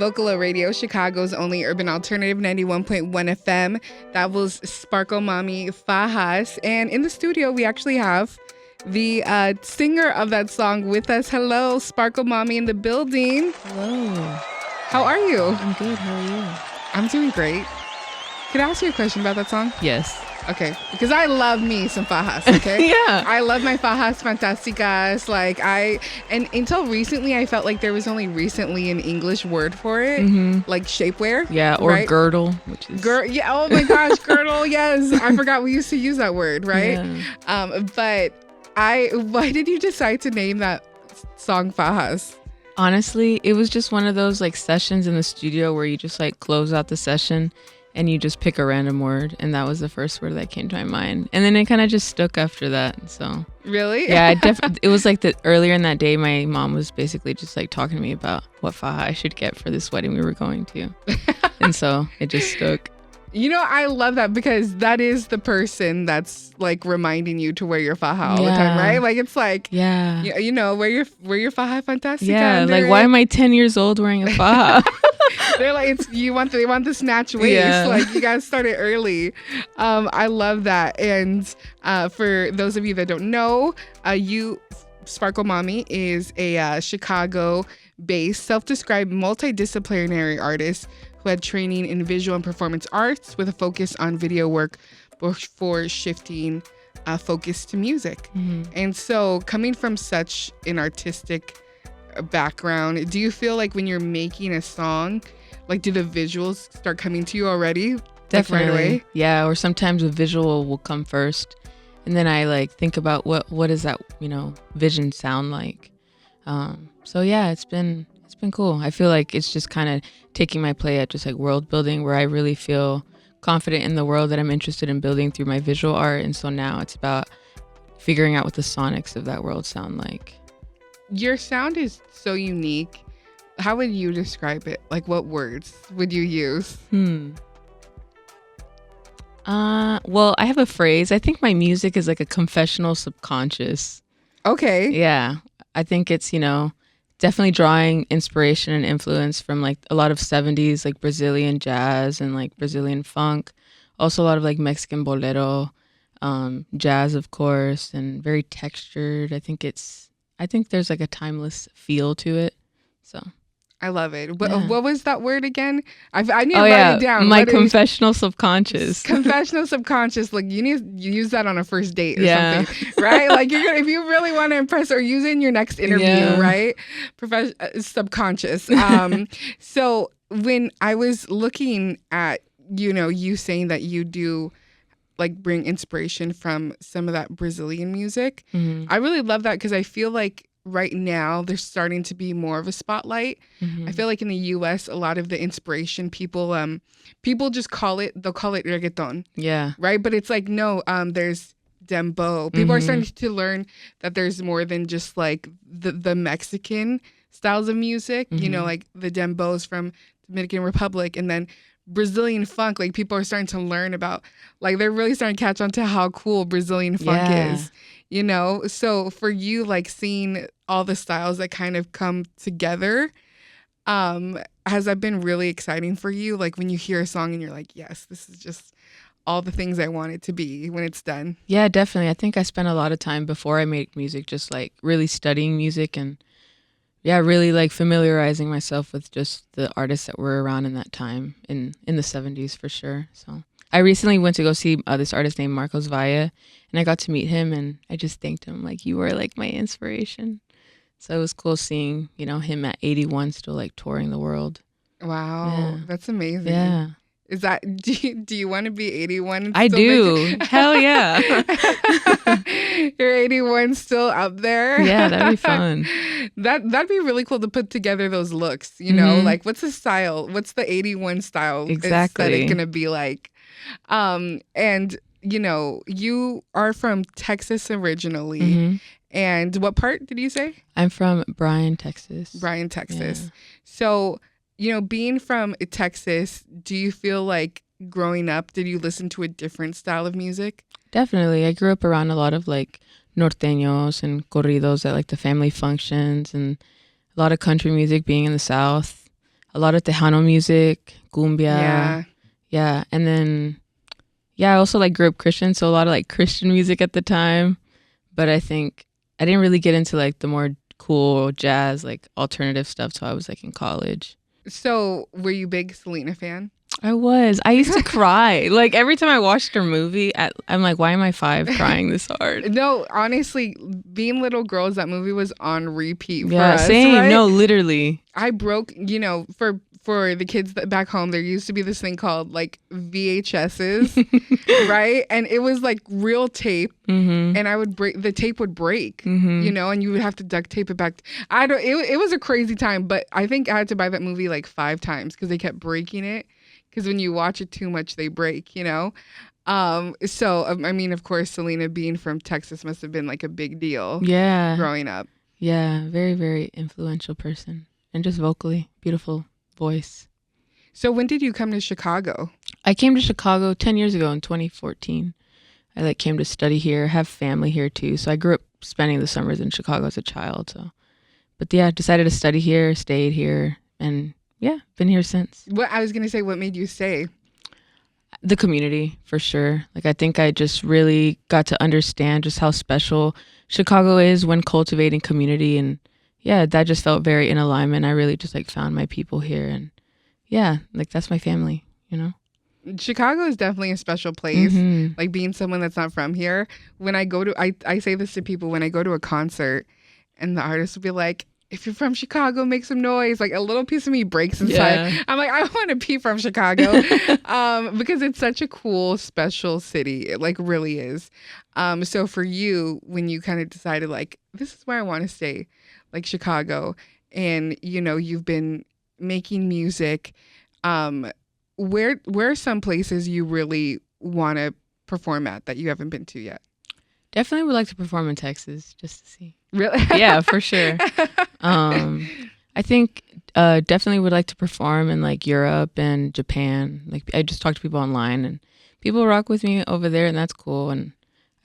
Vocalo Radio, Chicago's only urban alternative, 91.1 FM. That was Sparklmami, Fahas. And in the studio, we actually have the singer of that song with us. Hello, Sparklmami in the building. Hello. How are you? I'm good. How are you? I'm doing great. Can I ask you a question about that song? Yes. Okay, because I love me some fajas, okay? Yeah. I love my fajas fantásticas. And until recently, I felt like there was only recently an English word for it, like shapewear. Yeah, or right? girdle, which is... Yeah, oh my gosh, girdle, yes. I forgot we used to use that word, right? Yeah. But why did you decide to name that song Fajas? Honestly, it was just one of those like sessions in the studio where you just like close out the session and you just pick a random word, and that was the first word that came to my mind, and then it kind of just stuck after that. So really, yeah, it was like earlier in that day, my mom was basically just like talking to me about what faja I should get for this wedding we were going to, and so it just stuck. You know, I love that because that is the person that's like reminding you to wear your faja all the time, right? Like it's like, you know, wear your faja fantástica. Yeah, like why am I 10 years old wearing a faja? They're like, they want the snatch waist. Yeah. Like you guys started early. I love that. And for those of you that don't know, Sparklmami is a Chicago-based, self-described multidisciplinary artist who had training in visual and performance arts with a focus on video work before shifting focus to music. And so coming from such an artistic background, do you feel like when you're making a song, like do the visuals start coming to you already? Definitely. Like right away? Yeah, or sometimes a visual will come first, and then I like think about what does that, you know, vision sound like. So yeah, it's been cool. I feel like it's just kind of taking my play at just like world building, where I really feel confident in the world that I'm interested in building through my visual art, and so now it's about figuring out what the sonics of that world sound like. Your sound is so unique. How would you describe it? Like what words would you use? Well, I have a phrase. I think my music is like a confessional subconscious. Okay. Yeah. I think it's, you know, definitely drawing inspiration and influence from like a lot of 70s like Brazilian jazz and like Brazilian funk. Also a lot of like Mexican bolero, jazz, of course, and very textured. I think there's like a timeless feel to it. So I love it. What was that word again? I need to write it down. My confessional subconscious. Confessional subconscious. Like you use that on a first date or something, right? Like if you really want to impress, or use it in your next interview, right? Subconscious. So when I was looking at, you know, you saying that you do like bring inspiration from some of that Brazilian music, I really love that because I feel like right now there's starting to be more of a spotlight. I feel like in the US, a lot of the inspiration people just call it reggaeton. Yeah. Right? But it's like, no, there's dembow. People are starting to learn that there's more than just like the Mexican styles of music, you know, like the dembos from Dominican Republic, and then Brazilian funk. Like people are starting to learn about, like they're really starting to catch on to how cool Brazilian funk is. You know, so for you, like seeing all the styles that kind of come together, has that been really exciting for you? Like when you hear a song and you're like, yes, this is just all the things I want it to be when it's done. Yeah, definitely. I think I spent a lot of time before I made music just like really studying music and really like familiarizing myself with just the artists that were around in that time in the 70s for sure. So I recently went to go see this artist named Marcos Valle, and I got to meet him, and I just thanked him like, you were like my inspiration. So it was cool seeing, you know, him at 81 still like touring the world. Wow, that's amazing. Yeah. Is that, do you want to be 81? I do. Hell yeah. You're 81 still up there? Yeah, that'd be fun. That'd be really cool to put together those looks, you know? Like what's the style? What's the 81 style aesthetic going to be like? And, you know, you are from Texas originally. And what part did you say? I'm from Bryan, Texas. Bryan, Texas. Yeah. So, you know, being from Texas, do you feel like growing up, did you listen to a different style of music? Definitely. I grew up around a lot of like norteños and corridos at like the family functions, and a lot of country music being in the South. a lot of Tejano music, cumbia. Yeah. Yeah. And then, I also like grew up Christian. So a lot of like Christian music at the time. But I think I didn't really get into like the more cool jazz, like alternative stuff till I was like in college. So were you a big Selena fan? I was. I used to cry. Like every time I watched her movie, I'm like, why am I 5 crying this hard? No, honestly, being little girls, that movie was on repeat for Yeah, us. same. Right? No, literally. I broke, for the kids back home, there used to be this thing called like VHSs, right? And it was like real tape, and the tape would break, and you would have to duct tape it back. It was a crazy time, but I think I had to buy that movie like 5 times because they kept breaking it. Because when you watch it too much, they break, So, I mean, of course, Selena being from Texas must have been like a big deal. Yeah. Growing up. Yeah. Very, very influential person. And just vocally, beautiful voice. So when did you come to Chicago? I came to Chicago 10 years ago in 2014. I came to study here, have family here too. So I grew up spending the summers in Chicago as a child. But yeah, decided to study here, stayed here, and yeah, been here since. I was going to say, what made you stay? The community, for sure. I think I just really got to understand just how special Chicago is when cultivating community. And yeah, that just felt very in alignment. I really just found my people here. And yeah, that's my family, Chicago is definitely a special place. Being someone that's not from here. When I go to, I say this to people when I go to a concert and the artist will be like, if you're from Chicago, make some noise. Like a little piece of me breaks inside. Yeah. I'm like, I want to be from Chicago because it's such a cool, special city. It really is. So for you, when you kind of decided this is where I want to stay, Chicago, and you've been making music, where are some places you really want to perform at that you haven't been to yet? Definitely would like to perform in Texas just to see. Really? Yeah, for sure. I think definitely would like to perform in Europe and Japan. I just talk to people online and people rock with me over there, and that's cool. And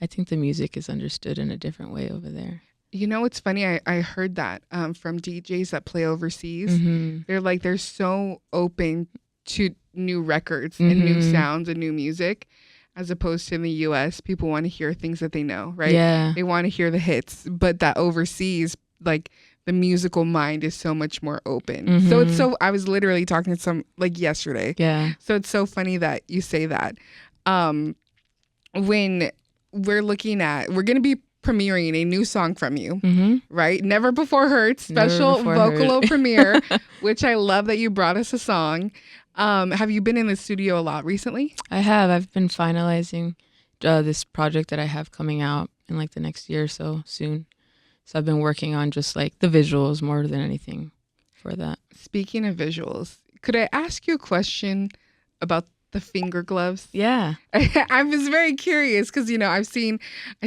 I think the music is understood in a different way over there. It's funny. I heard that from DJs that play overseas. They're so open to new records and new sounds and new music. As opposed to in the U.S., people want to hear things that they know, right? Yeah. They want to hear the hits, but that overseas, the musical mind is so much more open. So I was literally talking to some, yesterday. Yeah. So it's so funny that you say that. When we're going to be premiering a new song from you, right? Never Before Heard, special Vocalo premiere, which I love that you brought us a song. Have you been in the studio a lot recently? I have. I've been finalizing this project that I have coming out in the next year or so soon. So I've been working on just the visuals more than anything for that. Speaking of visuals, could I ask you a question about the finger gloves? Yeah. I was very curious because, I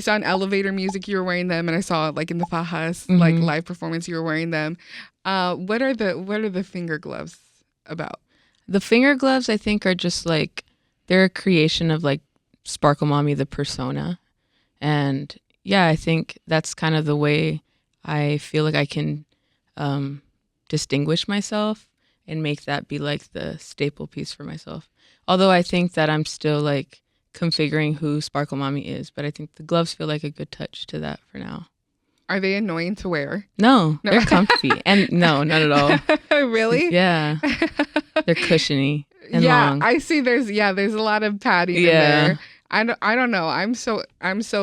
saw in elevator music you were wearing them, and I saw in the Fahas live performance you were wearing them. What are the finger gloves about? The finger gloves, I think, are just they're a creation of Sparklmami, the persona. And yeah, I think that's kind of the way I feel I can distinguish myself and make that be the staple piece for myself. Although I think that I'm still configuring who Sparklmami is, but I think the gloves feel like a good touch to that for now. Are they annoying to wear? No, they're comfy. And no, not at all. Really? Yeah. They're cushiony and yeah, long. I see there's a lot of padding in there. I don't know. I'm so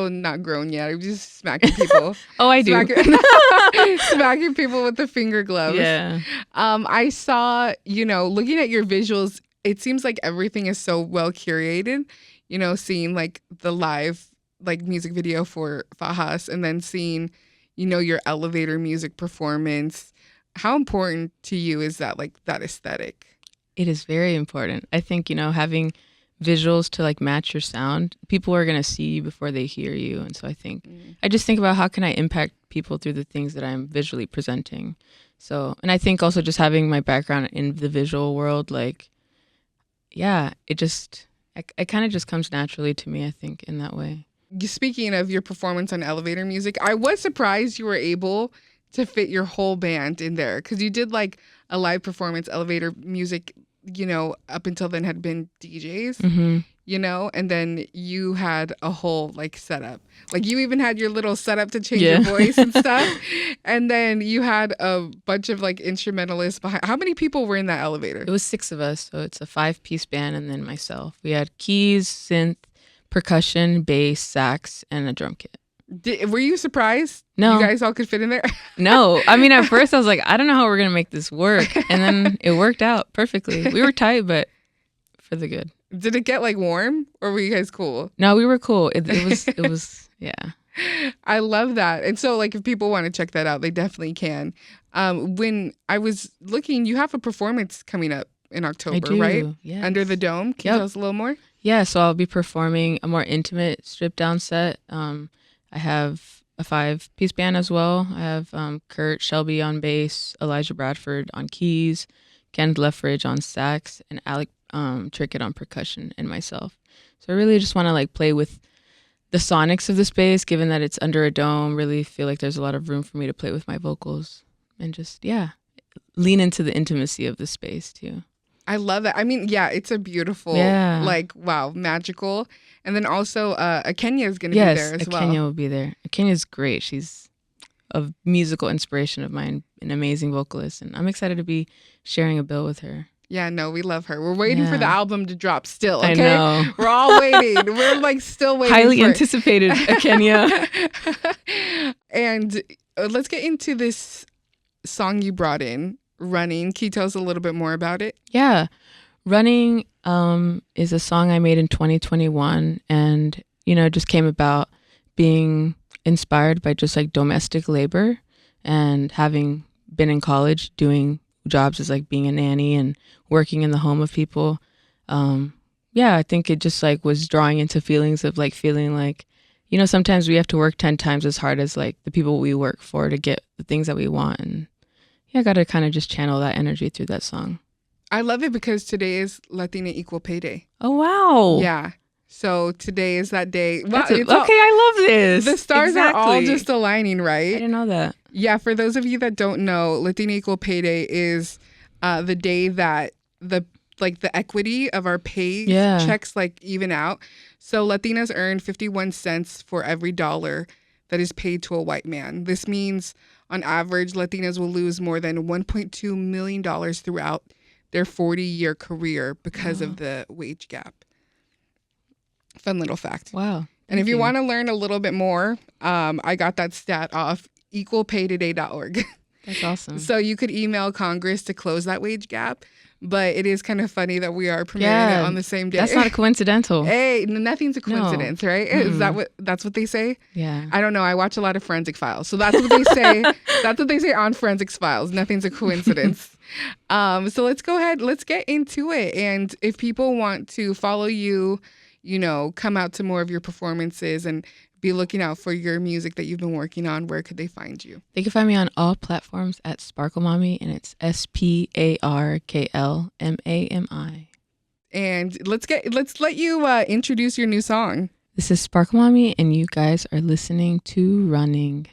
not grown yet. I'm just smacking people. Oh, I do. Smacking people with the finger gloves. Yeah. I saw, looking at your visuals, it seems like everything is so well curated, seeing the live music video for Fahas and then seeing your elevator music performance. How important to you is that that aesthetic? It is very important. I think, having visuals to match your sound, people are going to see you before they hear you. And so I think, I just think about how can I impact people through the things that I'm visually presenting. So, and I think also just having my background in the visual world, yeah, it kind of just comes naturally to me, I think, in that way. Speaking of your performance on elevator music, I was surprised you were able to fit your whole band in there? Because you did like a live performance, elevator music, you know, up until then had been DJs, you know, and then you had a whole like setup. Like you even had your little setup to change your voice and stuff. And then you had a bunch of like instrumentalists behind. How many people were in that elevator? It was 6 of us. So it's a 5-piece band and then myself. We had keys, synth, percussion, bass, sax, and a drum kit. Were you surprised? No. You guys all could fit in there? No. I mean, at first I was like, I don't know how we're going to make this work. And then it worked out perfectly. We were tight, but for the good. Did it get like warm or were you guys cool? No, we were cool. It was, yeah. I love that. And so like if people want to check that out, they definitely can. When I was looking, you have a performance coming up in October, right? Yes. Under the Dome. Can you tell us a little more? Yeah, so I'll be performing a more intimate stripped down set. I have a 5-piece band as well. I have Kurt Shelby on bass, Elijah Bradford on keys, Ken Leffridge on sax, and Alec Trickett on percussion, and myself. So I really just want to like play with the sonics of the space, given that it's under a dome. Really feel like there's a lot of room for me to play with my vocals and just lean into the intimacy of the space too. I love that. I mean, yeah, it's a beautiful, like, wow, magical. And then also, Akenya is going to be there as well. Yes, Akenya will be there. Akenya's great. She's a musical inspiration of mine, an amazing vocalist, and I'm excited to be sharing a bill with her. Yeah, no, we love her. We're waiting for the album to drop still, okay? I know. We're all waiting. We're like still waiting. Highly anticipated, Akenya. And let's get into this song you brought in, Running. Can you tell us a little bit more about it? Yeah. Running is a song I made in 2021 and, you know, it just came about being inspired by just like domestic labor and having been in college doing jobs as like being a nanny and working in the home of people. I think it just like was drawing into feelings of like feeling like, you know, sometimes we have to work 10 times as hard as like the people we work for to get the things that we want. And I got to kind of just channel that energy through that song. I love it because today is Latina Equal Pay Day. Oh, wow. Yeah. So today is that day. Wow, I love this. The stars are all just aligning, right? I didn't know that. Yeah, for those of you that don't know, Latina Equal Pay Day is the day that the equity of our pay checks like even out. So Latinas earn 51 cents for every dollar that is paid to a white man. This means on average, Latinas will lose more than $1.2 million throughout their 40-year career because of the wage gap. Fun little fact. Wow. And if you want to learn a little bit more, I got that stat off equalpaytoday.org. That's awesome. So you could email Congress to close that wage gap. But it is kind of funny that we are premiering it on the same day. That's not coincidental. Hey, nothing's a coincidence, right? Mm-hmm. That's what they say? Yeah. I don't know. I watch a lot of Forensic Files. So that's what they say. That's what they say on Forensic Files. Nothing's a coincidence. So let's go ahead. Let's get into it. And if people want to follow you, you know, come out to more of your performances and be looking out for your music that you've been working on, where could they find you? They can find me on all platforms at Sparklmami, and it's Sparklmami. And let's let you introduce your new song. This is Sparklmami, and you guys are listening to Running.